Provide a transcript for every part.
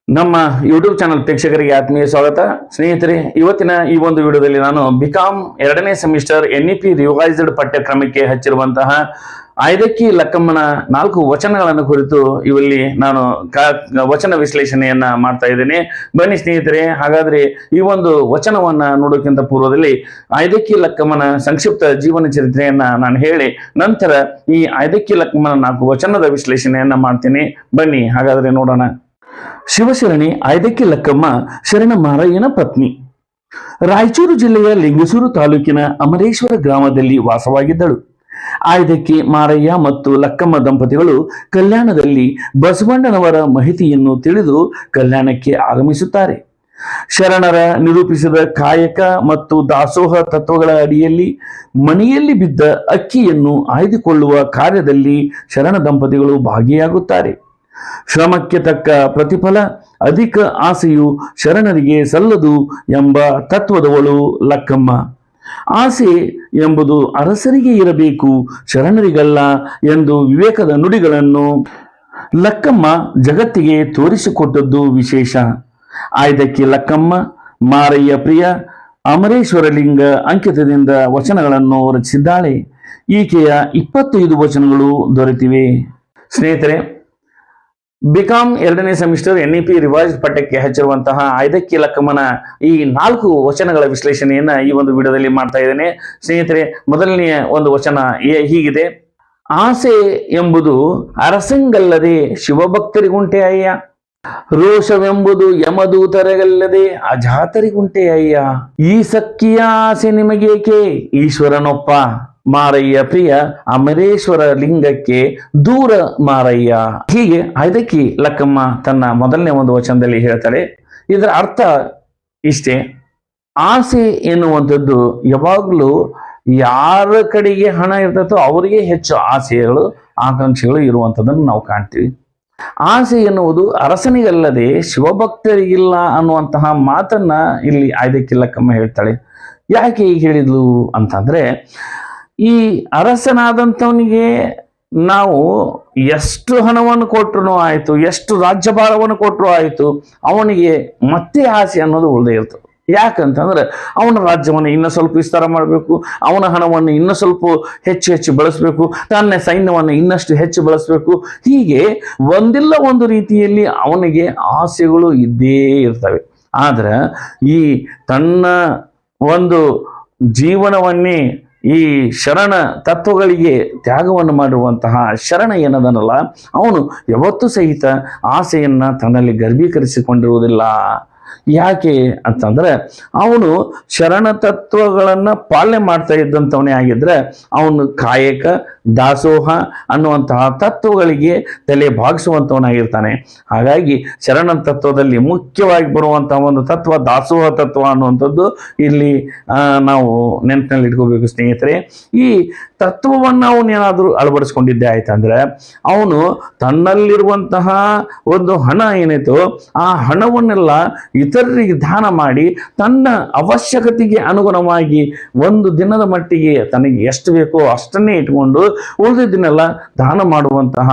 ನಮ್ಮ YouTube channel ಪ್ರೇಕ್ಷಕರಿಗೆ ಆತ್ಮೀಯ ಸ್ವಾಗತ. ಸ್ನೇಹಿತರೆ, ಇವತ್ತಿನ ಈ ಒಂದು ವಿಡಿಯೋದಲ್ಲಿ ನಾನು ಬಿಕಾಮ್ 2ನೇ ಸೆಮಿಸ್ಟರ್ NEP ರಿವೈಸ್ಡ್ ಪಠ್ಯಕ್ರಮಕ್ಕೆ ಹಚ್ಚಿರುವಂತಹ ಐದಕ್ಕಿ ಲಕ್ಕಮ್ಮನ 4 ವಚನಗಳನ್ನು ಕುರಿತು ಇವಲ್ಲಿ ನಾನು ವಚನ ವಿಶ್ಲೇಷಣೆಯನ್ನ ಮಾಡ್ತಾ ಇದ್ದೇನೆ. ಬನ್ನಿ ಸ್ನೇಹಿತರೆ, ಹಾಗಾದ್ರೆ ಈ ಒಂದು ವಚನವನ್ನ ನೋಡೋಕ್ಕಿಂತ ಪೂರ್ವದಲ್ಲಿ ಐದಕ್ಕಿ ಲಕ್ಕಮ್ಮನ ಸಂಕ್ಷಿಪ್ತ ಜೀವನ ಚರಿತ್ರೆಯನ್ನ ನಾನು ಹೇಳಿ ನಂತರ ಈ ಐದಕ್ಕಿ ಲಕ್ಕಮ್ಮನ 4 ವಚನದ ವಿಶ್ಲೇಷಣೆಯನ್ನ ಮಾಡ್ತೀನಿ. ಬನ್ನಿ ಹಾಗಾದ್ರೆ ನೋಡೋಣ. ಶಿವಶರಣಿ ಐದಕ್ಕಿ ಲಕ್ಕಮ್ಮ ಶರಣ ಮಾರಯ್ಯನ ಪತ್ನಿ. ರಾಯಚೂರು ಜಿಲ್ಲೆಯ ಲಿಂಗಸೂರು ತಾಲೂಕಿನ ಅಮರೇಶ್ವರ ಗ್ರಾಮದಲ್ಲಿ ವಾಸವಾಗಿದ್ದಳು. ಐದಕ್ಕಿ ಮಾರಯ್ಯ ಮತ್ತು ಲಕ್ಕಮ್ಮ ದಂಪತಿಗಳು ಕಲ್ಯಾಣದಲ್ಲಿ ಬಸವಣ್ಣನವರ ಮಾಹಿತಿಯನ್ನು ತಿಳಿದು ಕಲ್ಯಾಣಕ್ಕೆ ಆಗಮಿಸುತ್ತಾರೆ. ಶರಣರ ನಿರೂಪಿಸಿದ ಕಾಯಕ ಮತ್ತು ದಾಸೋಹ ತತ್ವಗಳ ಅಡಿಯಲ್ಲಿ ಮನೆಯಲ್ಲಿ ಬಿದ್ದ ಅಕ್ಕಿಯನ್ನು ಆಯ್ದುಕೊಳ್ಳುವ ಕಾರ್ಯದಲ್ಲಿ ಶರಣ ದಂಪತಿಗಳು ಭಾಗಿಯಾಗುತ್ತಾರೆ. ಶ್ರಮಕ್ಕೆ ತಕ್ಕ ಪ್ರತಿಫಲ, ಅಧಿಕ ಆಸೆಯು ಶರಣರಿಗೆ ಸಲ್ಲದು ಎಂಬ ತತ್ವದವಳು ಲಕ್ಕಮ್ಮ. ಆಸೆ ಎಂಬುದು ಅರಸರಿಗೆ ಇರಬೇಕು, ಶರಣರಿಗಲ್ಲ ಎಂದು ವಿವೇಕದ ನುಡಿಗಳನ್ನು ಲಕ್ಕಮ್ಮ ಜಗತ್ತಿಗೆ ತೋರಿಸಿಕೊಟ್ಟದ್ದು ವಿಶೇಷ. ಐದಕ್ಕಿ ಲಕ್ಕಮ್ಮ ಮಾರಯ್ಯ ಪ್ರಿಯ ಅಮರೇಶ್ವರಲಿಂಗ ಅಂಕಿತದಿಂದ ವಚನಗಳನ್ನು ರಚಿಸಿದ್ದಾಳೆ. ಈಕೆಯ 25 ವಚನಗಳು ದೊರೆತಿವೆ. ಸ್ನೇಹಿತರೆ, ಬಿಕಾಮ್ 2ನೇ ಸೆಮಿಸ್ಟರ್ NEP ರಿವೈಸ್ಡ್ ಪಠ್ಯಕ್ಕೆ ಹಚ್ಚಿರುವಂತಹ ಐದಕ್ಕಿ ಲಕ್ಕಮ್ಮನ ಈ 4 ವಚನಗಳ ವಿಶ್ಲೇಷಣೆಯನ್ನ ಈ ಒಂದು ವಿಡಿಯೋದಲ್ಲಿ ಮಾಡ್ತಾ ಇದ್ದೇನೆ. ಸ್ನೇಹಿತರೆ, ಮೊದಲನೆಯ ಒಂದು ವಚನ ಹೀಗಿದೆ: ಆಸೆ ಎಂಬುದು ಅರಸಂಗಲ್ಲದೆ ಶಿವಭಕ್ತರಿಗುಂಟೆ ಅಯ್ಯ, ರೋಷವೆಂಬುದು ಯಮದೂತರಿಗಲ್ಲದೆ ಅಜಾತರಿಗುಂಟೆ ಅಯ್ಯ, ಈ ಸಕ್ಕಿಯ ಆಸೆ ನಿಮಗೇಕೆ ಈಶ್ವರನೊಪ್ಪ, ಮಾರಯ್ಯ ಪ್ರಿಯ ಅಮರೇಶ್ವರ ಲಿಂಗಕ್ಕೆ ದೂರ ಮಾರಯ್ಯ. ಹೀಗೆ ಐದಕ್ಕಿ ಲಕ್ಕಮ್ಮ ತನ್ನ ಮೊದಲನೇ ಒಂದು ವಚನದಲ್ಲಿ ಹೇಳ್ತಾಳೆ. ಇದರ ಅರ್ಥ ಇಷ್ಟೇ: ಆಸೆ ಎನ್ನುವಂಥದ್ದು ಯಾವಾಗಲೂ ಯಾರ ಕಡೆಗೆ ಹಣ ಇರ್ತದೋ ಅವರಿಗೆ ಹೆಚ್ಚು ಆಸೆಗಳು ಆಕಾಂಕ್ಷೆಗಳು ಇರುವಂಥದ್ದನ್ನು ನಾವು ಕಾಣ್ತೀವಿ. ಆಸೆ ಎನ್ನುವುದು ಅರಸನಿಗಲ್ಲದೆ ಶಿವಭಕ್ತರಿಗಿಲ್ಲ ಅನ್ನುವಂತಹ ಮಾತನ್ನ ಇಲ್ಲಿ ಐದಕ್ಕಿ ಲಕ್ಕಮ್ಮ ಹೇಳ್ತಾಳೆ. ಯಾಕೆ ಈಗ ಹೇಳಿದ್ಲು ಅಂತಂದ್ರೆ, ಈ ಅರಸನಾದಂಥವನಿಗೆ ನಾವು ಎಷ್ಟು ಹಣವನ್ನು ಕೊಟ್ಟರು ಆಯಿತು, ಎಷ್ಟು ರಾಜ್ಯಭಾರವನ್ನು ಕೊಟ್ಟರು ಆಯಿತು, ಅವನಿಗೆ ಮತ್ತೆ ಆಸೆ ಅನ್ನೋದು ಉಳಿದೇ ಇರ್ತದೆ. ಯಾಕಂತಂದ್ರೆ ಅವನ ರಾಜ್ಯವನ್ನು ಇನ್ನೂ ಸ್ವಲ್ಪ ವಿಸ್ತಾರ ಮಾಡಬೇಕು, ಅವನ ಹಣವನ್ನು ಇನ್ನೂ ಸ್ವಲ್ಪ ಹೆಚ್ಚು ಬಳಸಬೇಕು, ತನ್ನ ಸೈನ್ಯವನ್ನು ಇನ್ನಷ್ಟು ಹೆಚ್ಚು ಬಳಸಬೇಕು. ಹೀಗೆ ಒಂದಿಲ್ಲ ಒಂದು ರೀತಿಯಲ್ಲಿ ಅವನಿಗೆ ಆಸೆಗಳು ಇದ್ದೇ ಇರ್ತವೆ. ಆದ್ರೆ ಈ ತನ್ನ ಒಂದು ಜೀವನವನ್ನೇ ಈ ಶರಣ ತತ್ವಗಳಿಗೆ ತ್ಯಾಗವನ್ನು ಮಾಡಿರುವಂತಹ ಶರಣ ಏನದನಲ್ಲ, ಅವನು ಯಾವತ್ತೂ ಸಹಿತ ಆಸೆಯನ್ನ ತನ್ನಲ್ಲಿ ಗರ್ಭೀಕರಿಸಿಕೊಂಡಿರುವುದಿಲ್ಲ. ಯಾಕೆ ಅಂತಂದ್ರೆ, ಅವನು ಶರಣ ತತ್ವಗಳನ್ನ ಪಾಲನೆ ಮಾಡ್ತಾ ಇದ್ದಂಥವನೇ ಆಗಿದ್ರೆ ಅವನು ಕಾಯಕ ದಾಸೋಹ ಅನ್ನುವಂತಹ ತತ್ವಗಳಿಗೆ ತಲೆ ಭಾಗಿಸುವಂಥವನಾಗಿರ್ತಾನೆ. ಹಾಗಾಗಿ ಶರಣ ತತ್ವದಲ್ಲಿ ಮುಖ್ಯವಾಗಿ ಬರುವಂತಹ ಒಂದು ತತ್ವ ದಾಸೋಹ ತತ್ವ ಅನ್ನುವಂಥದ್ದು ಇಲ್ಲಿ ನಾವು ನೆನಪಿನಲ್ಲಿ ಇಟ್ಕೋಬೇಕು. ಸ್ನೇಹಿತರೆ, ಈ ತತ್ವವನ್ನು ಅವನೇನಾದ್ರೂ ಅಳವಡಿಸ್ಕೊಂಡಿದ್ದೆ ಆಯ್ತಂದ್ರೆ ಅವನು ತನ್ನಲ್ಲಿರುವಂತಹ ಒಂದು ಹಣ ಏನಾಯ್ತು ಆ ಹಣವನ್ನೆಲ್ಲ ಇತರರಿಗೆ ದಾನ ಮಾಡಿ ತನ್ನ ಅವಶ್ಯಕತೆಗೆ ಅನುಗುಣವಾಗಿ ಒಂದು ದಿನದ ಮಟ್ಟಿಗೆ ತನಗೆ ಎಷ್ಟು ಬೇಕೋ ಅಷ್ಟನ್ನೇ ಇಟ್ಕೊಂಡು ಉಳಿದಿದ್ದನ್ನೆಲ್ಲ ದಾನ ಮಾಡುವಂತಹ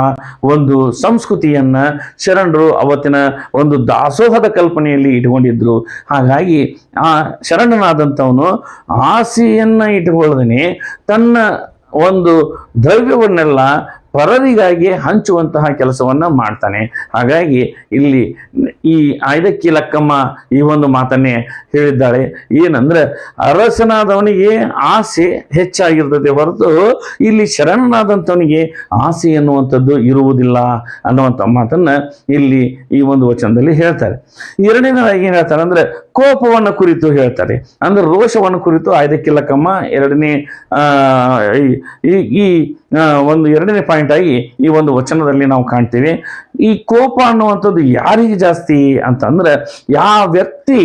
ಒಂದು ಸಂಸ್ಕೃತಿಯನ್ನ ಶರಣರು ಅವತ್ತಿನ ಒಂದು ದಾಸೋಹದ ಕಲ್ಪನೆಯಲ್ಲಿ ಇಟ್ಕೊಂಡಿದ್ರು. ಹಾಗಾಗಿ ಆ ಶರಣನಾದಂಥವನು ಆಸೆಯನ್ನ ಇಟ್ಟುಕೊಳ್ಳದೇನೆ ತನ್ನ ಒಂದು ದ್ರವ್ಯವನ್ನೆಲ್ಲ ಪರರಿಗಾಗಿ ಹಂಚುವಂತಹ ಕೆಲಸವನ್ನ ಮಾಡ್ತಾನೆ. ಹಾಗಾಗಿ ಇಲ್ಲಿ ಈ ಐದಕ್ಕಿ ಲಕ್ಕಮ್ಮ ಈ ಒಂದು ಮಾತನ್ನೇ ಹೇಳಿದ್ದಾಳೆ. ಏನಂದ್ರೆ, ಅರಸನಾದವನಿಗೆ ಆಸೆ ಹೆಚ್ಚಾಗಿರ್ತದೆ ಹೊರತು ಇಲ್ಲಿ ಶರಣನಾದಂಥವನಿಗೆ ಆಸೆ ಎನ್ನುವಂಥದ್ದು ಇರುವುದಿಲ್ಲ ಅನ್ನುವಂಥ ಮಾತನ್ನ ಇಲ್ಲಿ ಈ ಒಂದು ವಚನದಲ್ಲಿ ಹೇಳ್ತಾರೆ. ಎರಡನೇದಾಗಿ ಏನ್ ಹೇಳ್ತಾರೆ ಅಂದ್ರೆ, ಕೋಪವನ್ನು ಕುರಿತು ಹೇಳ್ತಾರೆ. ಅಂದ್ರೆ ರೋಷವನ್ನು ಕುರಿತು ಐದಕ್ಕಿ ಲಕ್ಕಮ್ಮ ಎರಡನೇ ಪಾಯಿಂಟ್ ಆಗಿ ಈ ಒಂದು ವಚನದಲ್ಲಿ ನಾವು ಕಾಣ್ತೀವಿ. ಈ ಕೋಪ ಅನ್ನುವಂಥದ್ದು ಯಾರಿಗೆ ಜಾಸ್ತಿ ಅಂತಂದ್ರೆ, ಯಾವ ವ್ಯಕ್ತಿ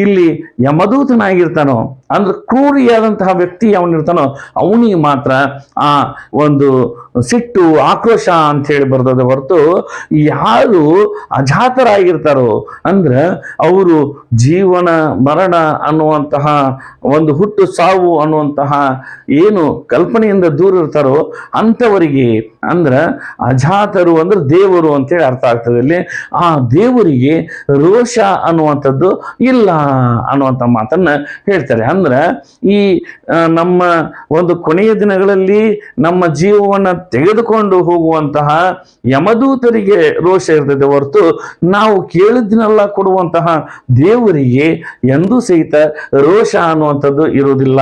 ಇಲ್ಲಿ ಯಮದೂತನಾಗಿರ್ತಾನೋ ಅಂದ್ರೆ ಕ್ರೂರಿಯಾದಂತಹ ವ್ಯಕ್ತಿ ಅವನಿರ್ತಾನೋ ಅವನಿಗೆ ಮಾತ್ರ ಆ ಒಂದು ಸಿಟ್ಟು ಆಕ್ರೋಶ ಅಂತ ಹೇಳಿ ಬರ್ತದೆ ಹೊರತು ಯಾರು ಅಜಾತರಾಗಿರ್ತಾರೋ ಅಂದ್ರೆ ಅವರು ಜೀವನ ಮರಣ ಅನ್ನುವಂತಹ ಒಂದು ಹುಟ್ಟು ಸಾವು ಅನ್ನುವಂತಹ ಏನು ಕಲ್ಪನೆಯಿಂದ ದೂರ ಇರ್ತಾರೋ ಅಂಥವರಿಗೆ ಅಂದ್ರ ಅಜಾತರು ಅಂದ್ರೆ ದೇವರು ಅಂತೇಳಿ ಅರ್ಥ ಆಗ್ತದೆ ಇಲ್ಲಿ. ಆ ದೇವರಿಗೆ ರೋಷ ಅನ್ನುವಂಥದ್ದು ಇಲ್ಲ ಅನ್ನುವಂಥ ಮಾತನ್ನ ಹೇಳ್ತಾರೆ. ಅಂದ್ರೆ ಈ ನಮ್ಮ ಒಂದು ಕೊನೆಯ ದಿನಗಳಲ್ಲಿ ನಮ್ಮ ಜೀವವನ್ನ ತೆಗೆದುಕೊಂಡು ಹೋಗುವಂತಹ ಯಮದೂತರಿಗೆ ರೋಷ ಇರ್ತದೆ ಹೊರತು ನಾವು ಕೇಳಿದ್ನೆಲ್ಲ ಕೊಡುವಂತಹ ದೇವರಿಗೆ ಎಂದೂ ಸಹಿತ ರೋಷ ಅನ್ನುವಂಥದ್ದು ಇರುವುದಿಲ್ಲ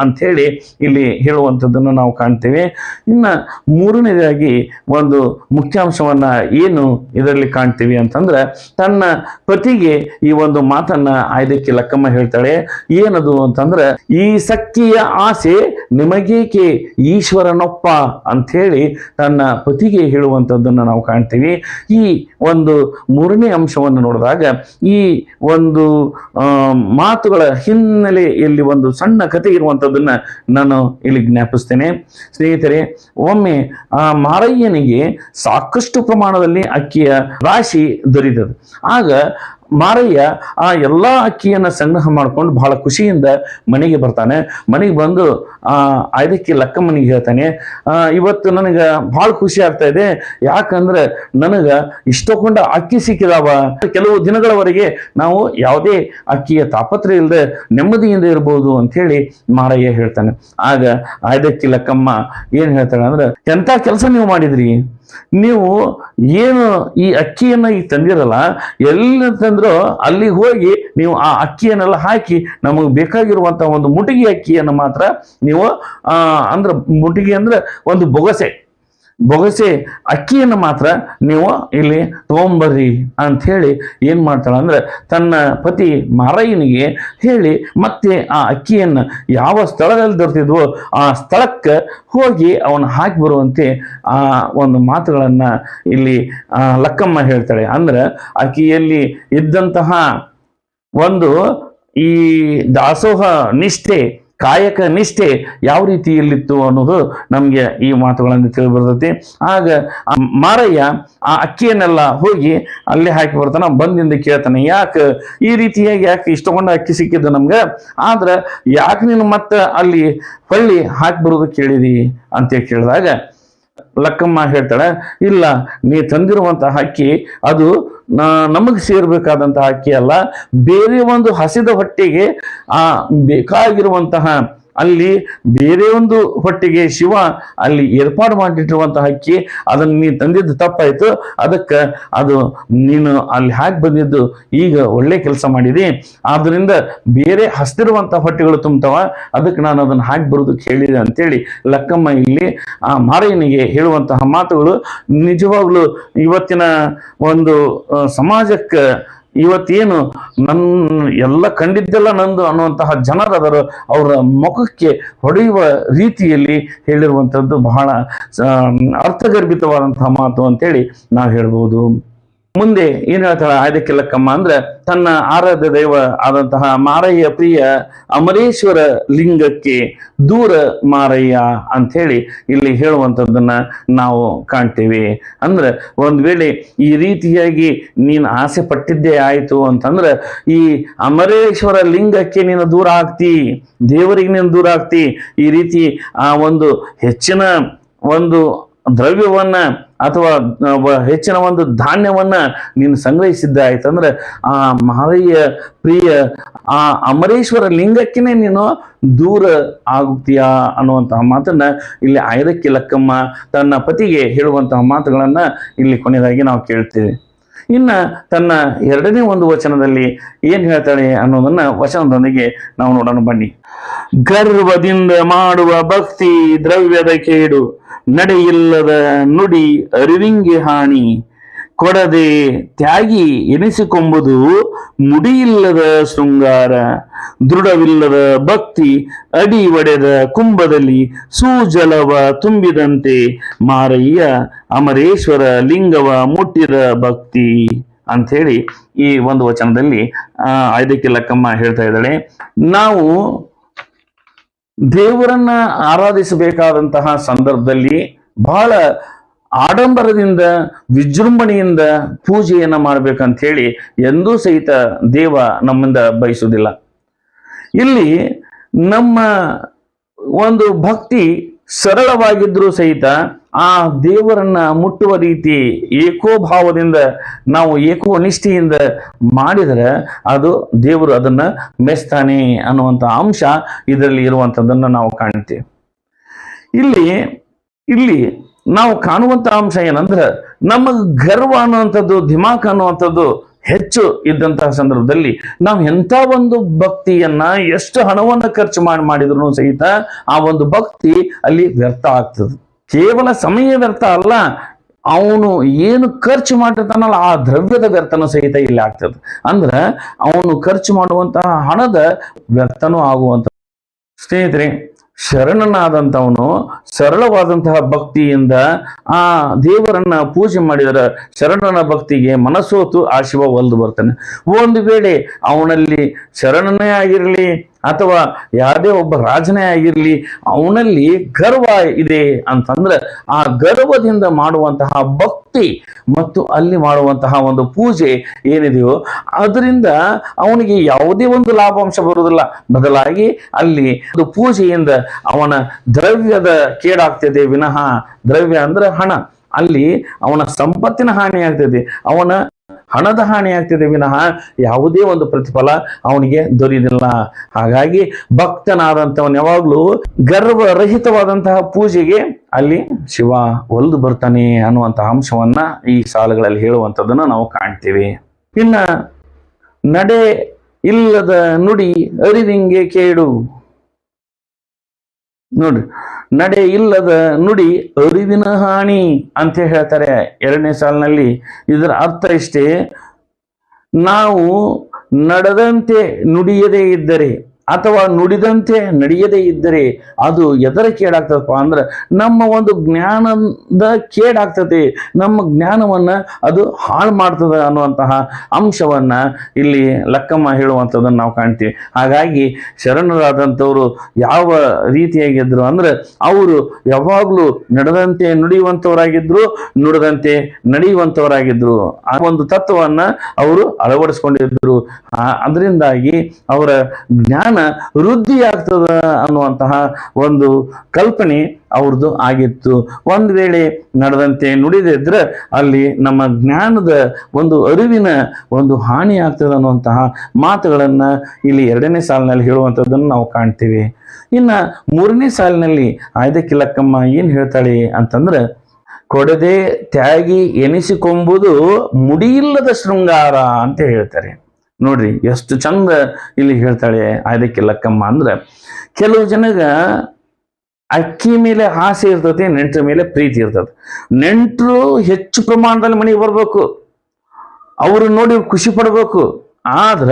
ಅಂಥೇಳಿ ಇಲ್ಲಿ ಹೇಳುವಂಥದ್ದನ್ನು ನಾವು ಕಾಣ್ತೇವೆ. ಇನ್ನು ಮೂರನೇದಾಗಿ ಒಂದು ಮುಖ್ಯಾಂಶವನ್ನ ಏನು ಇದರಲ್ಲಿ ಕಾಣ್ತೀವಿ ಅಂತಂದ್ರೆ, ತನ್ನ ಪತಿಗೆ ಈ ಒಂದು ಮಾತನ್ನ ಆಯ್ದಕ್ಕೆ ಲಕ್ಕಮ್ಮ ಹೇಳ್ತಾಳೆ. ಏನದು ಅಂತಂದ್ರೆ, ಈ ಸಖಿಯ ಆಸೆ ನಿಮಗೇಕೆ ಈಶ್ವರನೊಪ್ಪ ಅಂಥೇಳಿ ತನ್ನ ಪತಿಗೆ ಹೇಳುವಂಥದ್ದನ್ನು ನಾವು ಕಾಣ್ತೀವಿ. ಈ ಒಂದು ಮೂರನೇ ಅಂಶವನ್ನು ನೋಡಿದಾಗ ಈ ಒಂದು ಮಾತುಗಳ ಹಿನ್ನೆಲೆಯಲ್ಲಿ ಒಂದು ಸಣ್ಣ ಕಥೆ ಇರುವಂಥದ್ದನ್ನ ನಾನು ಇಲ್ಲಿ ಜ್ಞಾಪಿಸ್ತೇನೆ. ಸ್ನೇಹಿತರೆ, ಒಮ್ಮೆ ಆ ಮಾರಯ್ಯನಿಗೆ ಸಾಕಷ್ಟು ಪ್ರಮಾಣದಲ್ಲಿ ಅಕ್ಕಿಯ ರಾಶಿ ದೊರೆತது. ಆಗ ಮಾರಯ್ಯ ಆ ಎಲ್ಲಾ ಅಕ್ಕಿಯನ್ನ ಸಂಗ್ರಹ ಮಾಡ್ಕೊಂಡು ಬಹಳ ಖುಷಿಯಿಂದ ಮನೆಗೆ ಬರ್ತಾನೆ. ಮನೆಗೆ ಬಂದು ಆಯ್ದಕ್ಕೆ ಲಕ್ಕಮ್ಮನಿಗೆ ಹೇಳ್ತಾನೆ, ಇವತ್ತು ನನಗ ಬಹಳ ಖುಷಿ ಆಗ್ತಾ ಇದೆ, ಯಾಕಂದ್ರೆ ನನಗ ಇಷ್ಟೊಂಡ ಅಕ್ಕಿ ಸಿಕ್ಕಿದಾವ. ಕೆಲವು ದಿನಗಳವರೆಗೆ ನಾವು ಯಾವುದೇ ಅಕ್ಕಿಯ ತಾಪತ್ರೆ ಇಲ್ಲದೆ ನೆಮ್ಮದಿಯಿಂದ ಇರಬಹುದು ಅಂತ ಹೇಳಿ ಮಾರಯ್ಯ ಹೇಳ್ತಾನೆ. ಆಗ ಆಯ್ದಕ್ಕೆ ಲಕ್ಕಮ್ಮ ಏನ್ ಹೇಳ್ತಾಳೆ ಅಂದ್ರೆ, ಎಂತ ಕೆಲಸ ನೀವು ಮಾಡಿದ್ರಿ, ನೀವು ಏನು ಈ ಅಕ್ಕಿಯನ್ನ ಈಗ ತಂದಿರಲ್ಲ, ಎಲ್ಲಿ ತಂದ್ರೋ ಅಲ್ಲಿಗೆ ಹೋಗಿ ನೀವು ಆ ಅಕ್ಕಿಯನ್ನೆಲ್ಲ ಹಾಕಿ ನಮಗೆ ಬೇಕಾಗಿರುವಂತಹ ಒಂದು ಮುಟಿಗೆ ಅಕ್ಕಿಯನ್ನು ಮಾತ್ರ ನೀವು ಅಂದ್ರೆ ಮುಟಿಗೆ ಅಂದ್ರೆ ಒಂದು ಬೊಗಸೆ ಅಕ್ಕಿಯನ್ನು ಮಾತ್ರ ನೀವು ಇಲ್ಲಿ ತಗೊಂಬರ್ರಿ ಅಂತ ಹೇಳಿ ಏನ್ ಮಾಡ್ತಾಳೆ ಅಂದ್ರೆ, ತನ್ನ ಪತಿ ಮಾರಯ್ಯನಿಗೆ ಹೇಳಿ ಮತ್ತೆ ಆ ಅಕ್ಕಿಯನ್ನು ಯಾವ ಸ್ಥಳದಲ್ಲಿ ದೊರೆತಿದ್ವೋ ಆ ಸ್ಥಳಕ್ಕೆ ಹೋಗಿ ಅವನು ಹಾಕಿ ಬರುವಂತೆ ಆ ಒಂದು ಮಾತುಗಳನ್ನ ಇಲ್ಲಿ ಲಕ್ಕಮ್ಮ ಹೇಳ್ತಾಳೆ. ಅಂದ್ರೆ ಅಕ್ಕಿಯಲ್ಲಿ ಇದ್ದಂತಹ ಒಂದು ಈ ದಾಸೋಹ ನಿಷ್ಠೆ, ಕಾಯಕ ನಿಷ್ಠೆ ಯಾವ ರೀತಿಯಲ್ಲಿತ್ತು ಅನ್ನೋದು ನಮ್ಗೆ ಈ ಮಾತುಗಳನ್ನು ತಿಳಿದು ಬರ್ತೈತಿ. ಆಗ ಮಾರಯ್ಯ ಆ ಅಕ್ಕಿಯನ್ನೆಲ್ಲ ಹೋಗಿ ಅಲ್ಲೇ ಹಾಕಿ ಬರ್ತಾನ. ಬಂದಿಂದ ಕೇಳ್ತಾನೆ, ಯಾಕೆ ಈ ರೀತಿಯಾಗಿ ಯಾಕೆ ಇಷ್ಟಕೊಂಡ ಅಕ್ಕಿ ಸಿಕ್ಕಿದ್ದು ನಮ್ಗೆ, ಆದ್ರೆ ಯಾಕೆ ನೀನು ಮತ್ತೆ ಅಲ್ಲಿ ಹೊಳ್ಳಿ ಹಾಕಿ ಬರೋದು ಕೇಳಿದಿ ಅಂತ ಕೇಳಿದಾಗ ಲಕ್ಕಮ್ಮ ಹೇಳ್ತಾಳೆ, ಇಲ್ಲ, ನೀ ತಂದಿರುವಂತಹ ಅಕ್ಕಿ ಅದು ನಮಗೆ ಸೇರ್ಬೇಕಾದಂತಹ ಅಕ್ಕಿ ಅಲ್ಲ, ಬೇರೆ ಒಂದು ಹಸಿದ ಹೊಟ್ಟೆಗೆ ಬೇಕಾಗಿರುವಂತಹ ಅಲ್ಲಿ ಬೇರೆ ಒಂದು ಹೊಟ್ಟೆಗೆ ಶಿವ ಅಲ್ಲಿ ಏರ್ಪಾಡು ಮಾಡಿಟ್ಟಿರುವಂತಹ ಅಕ್ಕಿ, ಅದನ್ನು ನೀನು ತಂದಿದ್ದು ತಪ್ಪಾಯ್ತು, ಅದಕ್ಕೆ ಅದು ನೀನು ಅಲ್ಲಿ ಹಾಕಿ ಬಂದಿದ್ದು ಈಗ ಒಳ್ಳೆ ಕೆಲಸ ಮಾಡಿದಿ, ಆದ್ರಿಂದ ಬೇರೆ ಹಸ್ತಿರುವಂತಹ ಹೊಟ್ಟೆಗಳು ತುಂಬ್ತಾವ, ಅದಕ್ಕೆ ನಾನು ಅದನ್ನು ಹಾಕಿ ಬರೋದಕ್ಕೆ ಹೇಳಿದೆ ಅಂತೇಳಿ ಲಕ್ಕಮ್ಮ ಇಲ್ಲಿ ಆ ಮಾರಯ್ಯನಿಗೆ ಹೇಳುವಂತಹ ಮಾತುಗಳು ನಿಜವಾಗ್ಲೂ ಇವತ್ತಿನ ಒಂದು ಸಮಾಜಕ್ಕೆ ಇವತ್ತೇನು ಎಲ್ಲ ಕಂಡಿದ್ದೆಲ್ಲ ನಂದು ಅನ್ನುವಂತಹ ಜನರದರು ಅವರ ಮುಖಕ್ಕೆ ಹೊಡೆಯುವ ರೀತಿಯಲ್ಲಿ ಹೇಳಿರುವಂಥದ್ದು ಬಹಳ ಅರ್ಥಗರ್ಭಿತವಾದಂತಹ ಮಾತು ಅಂತೇಳಿ ನಾವು ಹೇಳ್ಬೋದು. ಮುಂದೆ ಏನ್ ಹೇಳ್ತಾಳೆ ಆಯ್ದಕ್ಕೆ ಲಕ್ಕಮ್ಮ ಅಂದ್ರೆ, ತನ್ನ ಆರಾಧ್ಯ ದೈವ ಆದಂತಹ ಮಾರಯ್ಯ ಪ್ರಿಯ ಅಮರೇಶ್ವರ ಲಿಂಗಕ್ಕೆ ದೂರ ಮಾರಯ್ಯ ಅಂತ ಹೇಳಿ ಇಲ್ಲಿ ಹೇಳುವಂಥದ್ದನ್ನ ನಾವು ಕಾಣ್ತೇವೆ. ಅಂದ್ರೆ ಒಂದ್ ವೇಳೆ ಈ ರೀತಿಯಾಗಿ ನೀನು ಆಸೆ ಪಟ್ಟಿದ್ದೇ ಆಯ್ತು ಅಂತಂದ್ರೆ ಈ ಅಮರೇಶ್ವರ ಲಿಂಗಕ್ಕೆ ನೀನು ದೂರ ಆಗ್ತಿ, ದೇವರಿಗೆ ನೀನು ದೂರ ಆಗ್ತಿ. ಈ ರೀತಿ ಆ ಒಂದು ಹೆಚ್ಚಿನ ಒಂದು ದ್ರವ್ಯವನ್ನ ಅಥವಾ ಹೆಚ್ಚಿನ ಒಂದು ಧಾನ್ಯವನ್ನ ನೀನು ಸಂಗ್ರಹಿಸಿದ್ದ ಆಯ್ತಂದ್ರೆ ಆ ಮಾರಯ್ಯ ಪ್ರಿಯ ಆ ಅಮರೇಶ್ವರ ಲಿಂಗಕ್ಕೆನೆ ನೀನು ದೂರ ಆಗುತ್ತೀಯಾ ಅನ್ನುವಂತಹ ಮಾತನ್ನ ಇಲ್ಲಿ ಆಯ್ದಕ್ಕೆ ಲಕ್ಕಮ್ಮ ತನ್ನ ಪತಿಗೆ ಹೇಳುವಂತಹ ಮಾತುಗಳನ್ನ ಇಲ್ಲಿ ಕೊನೆಯದಾಗಿ ನಾವು ಕೇಳ್ತೇವೆ. ಇನ್ನ ತನ್ನ ಎರಡನೇ ಒಂದು ವಚನದಲ್ಲಿ ಏನ್ ಹೇಳ್ತಾಳೆ ಅನ್ನೋದನ್ನ ವಚನದೊಂದಿಗೆ ನಾವು ನೋಡೋಣ ಬನ್ನಿ. ಗರ್ವದಿಂದ ಮಾಡುವ ಭಕ್ತಿ ದ್ರವ್ಯದ ಕೇಡು, ನಡೆಯಿಲ್ಲದ ನುಡಿ ಅರಿವಿಂಗೆ ಹಾನಿ, ಕೊಡದೆ ತ್ಯಾಗಿ ಎನಿಸಿಕೊಂಬುದು ಮುಡಿಯಿಲ್ಲದ ಶೃಂಗಾರ, ದೃಢವಿಲ್ಲದ ಭಕ್ತಿ ಅಡಿ ಒಡೆದ ಕುಂಭದಲ್ಲಿ ಸೂಜಲವ ತುಂಬಿದಂತೆ, ಮಾರಯ್ಯ ಅಮರೇಶ್ವರ ಲಿಂಗವ ಮುಟ್ಟಿದ ಭಕ್ತಿ ಅಂಥೇಳಿ ಈ ಒಂದು ವಚನದಲ್ಲಿ ಆಯ್ದಕ್ಕೆ ಲಕ್ಕಮ್ಮ ಹೇಳ್ತಾ ಇದ್ದಾಳೆ. ನಾವು ದೇವರನ್ನ ಆರಾಧಿಸಬೇಕಾದಂತಹ ಸಂದರ್ಭದಲ್ಲಿ ಬಹಳ ಆಡಂಬರದಿಂದ ವಿಜೃಂಭಣೆಯಿಂದ ಪೂಜೆಯನ್ನ ಮಾಡ್ಬೇಕಂತ ಹೇಳಿ ಎಂದೂ ಸಹಿತ ದೇವ ನಮ್ಮಿಂದ ಬಯಸುವುದಿಲ್ಲ. ಇಲ್ಲಿ ನಮ್ಮ ಒಂದು ಭಕ್ತಿ ಸರಳವಾಗಿದ್ರೂ ಸಹಿತ ಆ ದೇವರನ್ನ ಮುಟ್ಟುವ ರೀತಿ ಏಕೋಭಾವದಿಂದ ನಾವು ಏಕೋನಿಷ್ಠೆಯಿಂದ ಮಾಡಿದರೆ ಅದು ದೇವರು ಅದನ್ನ ಮೆಚ್ತಾನೆ ಅನ್ನುವಂಥ ಅಂಶ ಇದರಲ್ಲಿ ಇರುವಂಥದ್ದನ್ನು ನಾವು ಕಾಣ್ತೀವಿ. ಇಲ್ಲಿ ನಾವು ಕಾಣುವಂಥ ಅಂಶ ಏನಂದ್ರೆ ನಮಗೆ ಗರ್ವ ಅನ್ನುವಂಥದ್ದು, ದಿಮಾಕ್ ಅನ್ನುವಂಥದ್ದು ಹೆಚ್ಚು ಇದ್ದಂತಹ ಸಂದರ್ಭದಲ್ಲಿ ನಾವು ಎಂಥ ಒಂದು ಭಕ್ತಿಯನ್ನ ಎಷ್ಟು ಹಣವನ್ನು ಖರ್ಚು ಮಾಡಿದ್ರು ಸಹಿತ ಆ ಒಂದು ಭಕ್ತಿ ಅಲ್ಲಿ ವ್ಯರ್ಥ ಆಗ್ತದೆ. ಕೇವಲ ಸಮಯ ವ್ಯರ್ಥ ಅಲ್ಲ, ಅವನು ಏನು ಖರ್ಚು ಮಾಡಿರ್ತಾನಲ್ಲ ಆ ದ್ರವ್ಯದ ವ್ಯರ್ಥನೂ ಸಹಿತ ಇಲ್ಲಿ ಆಗ್ತದೆ. ಅಂದ್ರೆ ಅವನು ಖರ್ಚು ಮಾಡುವಂತಹ ಹಣದ ವ್ಯರ್ಥನೂ ಆಗುವಂತ. ಸ್ನೇಹಿತರೆ, ಶರಣನಾದಂಥವನು ಸರಳವಾದಂತಹ ಭಕ್ತಿಯಿಂದ ಆ ದೇವರನ್ನ ಪೂಜೆ ಮಾಡಿದರೆ ಶರಣನ ಭಕ್ತಿಗೆ ಮನಸೋತು ಆ ಶಿವ ಒಲ್ದು ಬರ್ತಾನೆ. ಒಂದು ವೇಳೆ ಅವನಲ್ಲಿ ಶರಣನೇ ಆಗಿರಲಿ ಅಥವಾ ಯಾವುದೇ ಒಬ್ಬ ರಾಜನೇ ಆಗಿರಲಿ, ಅವನಲ್ಲಿ ಗರ್ವ ಇದೆ ಅಂತಂದ್ರೆ ಆ ಗರ್ವದಿಂದ ಮಾಡುವಂತಹ ಭಕ್ತಿ ಮತ್ತು ಅಲ್ಲಿ ಮಾಡುವಂತಹ ಒಂದು ಪೂಜೆ ಏನಿದೆಯೋ ಅದರಿಂದ ಅವನಿಗೆ ಯಾವುದೇ ಒಂದು ಲಾಭಾಂಶ ಬರುವುದಿಲ್ಲ. ಬದಲಾಗಿ ಅಲ್ಲಿ ಒಂದು ಪೂಜೆಯಿಂದ ಅವನ ದ್ರವ್ಯದ ಕೇಡಾಗ್ತದೆ ವಿನಃ, ದ್ರವ್ಯ ಅಂದ್ರೆ ಹಣ, ಅಲ್ಲಿ ಅವನ ಸಂಪತ್ತಿನ ಹಾನಿ ಆಗ್ತದೆ, ಅವನ ಹಣದ ಹಾನಿ ಆಗ್ತಿದೆ ವಿನಃ ಯಾವುದೇ ಒಂದು ಪ್ರತಿಫಲ ಅವನಿಗೆ ದೊರೆಯುವುದಿಲ್ಲ. ಹಾಗಾಗಿ ಭಕ್ತನಾದಂಥವನು ಯಾವಾಗ್ಲೂ ಗರ್ವರಹಿತವಾದಂತಹ ಪೂಜೆಗೆ ಅಲ್ಲಿ ಶಿವ ಒಲ್ದು ಬರ್ತಾನೆ ಅನ್ನುವಂತಹ ಅಂಶವನ್ನ ಈ ಸಾಲುಗಳಲ್ಲಿ ಹೇಳುವಂಥದ್ದನ್ನು ನಾವು ಕಾಣ್ತೀವಿ. ಇನ್ನ ನಡೆ ಇಲ್ಲದ ನುಡಿ ಅರಿವಿಂಗೆ ಕೇಡು. ನೋಡ್ರಿ, ನಡೆ ಇಲ್ಲದ ನುಡಿ ಅರಿವಿನ ಹಾನಿ ಅಂತ ಹೇಳ್ತಾರೆ 2ನೇ ಸಾಲಿನಲ್ಲಿ. ಇದರ ಅರ್ಥ ಇಷ್ಟೇ, ನಾವು ನಡೆದಂತೆ ನುಡಿಯದೇ ಇದ್ದರೆ ಅಥವಾ ನುಡಿದಂತೆ ನಡೆಯದೇ ಇದ್ದರೆ ಅದು ಎದರ ಕೇಡಾಗ್ತದಪ್ಪ ಅಂದ್ರೆ ನಮ್ಮ ಒಂದು ಜ್ಞಾನದ ಕೇಡಾಗ್ತದೆ, ನಮ್ಮ ಜ್ಞಾನವನ್ನ ಅದು ಹಾಳು ಮಾಡ್ತದೆ ಅನ್ನುವಂತಹ ಅಂಶವನ್ನ ಇಲ್ಲಿ ಲಕ್ಕಮ್ಮ ಹೇಳುವಂಥದ್ದನ್ನು ನಾವು ಕಾಣ್ತೀವಿ. ಹಾಗಾಗಿ ಶರಣರಾದಂಥವ್ರು ಯಾವ ರೀತಿಯಾಗಿದ್ರು ಅಂದ್ರೆ ಅವರು ಯಾವಾಗಲೂ ನಡೆದಂತೆ ನುಡಿಯುವಂಥವರಾಗಿದ್ರು, ನುಡಿದಂತೆ ನಡೆಯುವಂಥವರಾಗಿದ್ರು. ಆ ಒಂದು ತತ್ವವನ್ನ ಅವರು ಅಳವಡಿಸ್ಕೊಂಡಿದ್ರು. ಅದರಿಂದಾಗಿ ಅವರ ಜ್ಞಾನ ವೃದ್ಧಿ ಆಗ್ತದ ಅನ್ನುವಂತಹ ಒಂದು ಕಲ್ಪನೆ ಅವ್ರದ್ದು ಆಗಿತ್ತು. ಒಂದು ವೇಳೆ ನಡೆದಂತೆ ನುಡಿದಿದ್ರೆ ಅಲ್ಲಿ ನಮ್ಮ ಜ್ಞಾನದ ಒಂದು ಅರಿವಿನ ಒಂದು ಹಾನಿ ಆಗ್ತದೆ ಅನ್ನುವಂತಹ ಮಾತುಗಳನ್ನ ಇಲ್ಲಿ 2ನೇ ಸಾಲಿನಲ್ಲಿ ಹೇಳುವಂಥದ್ದನ್ನು ನಾವು ಕಾಣ್ತೀವಿ. ಇನ್ನ 3ನೇ ಸಾಲಿನಲ್ಲಿ ಆಯ್ದಕ್ಕಿ ಲಕ್ಕಮ್ಮ ಏನ್ ಹೇಳ್ತಾಳೆ ಅಂತಂದ್ರೆ, ಕೊಡದೆ ತ್ಯಾಗಿ ಎನಿಸಿಕೊಂಬುದು ಮುಡಿಯಿಲ್ಲದ ಶೃಂಗಾರ ಅಂತ ಹೇಳ್ತಾರೆ. ನೋಡ್ರಿ ಎಷ್ಟು ಚಂದ ಇಲ್ಲಿ ಹೇಳ್ತಾಳೆ ಆಯ್ದಕ್ಕಿ ಲಕ್ಕಮ್ಮ. ಅಂದ್ರೆ ಕೆಲವು ಜನಗ ಅಕ್ಕಿ ಮೇಲೆ ಆಸೆ ಇರ್ತದೆ, ನೆಂಟರ ಮೇಲೆ ಪ್ರೀತಿ ಇರ್ತದೆ. ನೆಂಟರು ಹೆಚ್ಚು ಪ್ರಮಾಣದಲ್ಲಿ ಮನೆಗೆ ಬರ್ಬೇಕು, ಅವರು ನೋಡಿ ಖುಷಿ ಪಡ್ಬೇಕು. ಆದ್ರ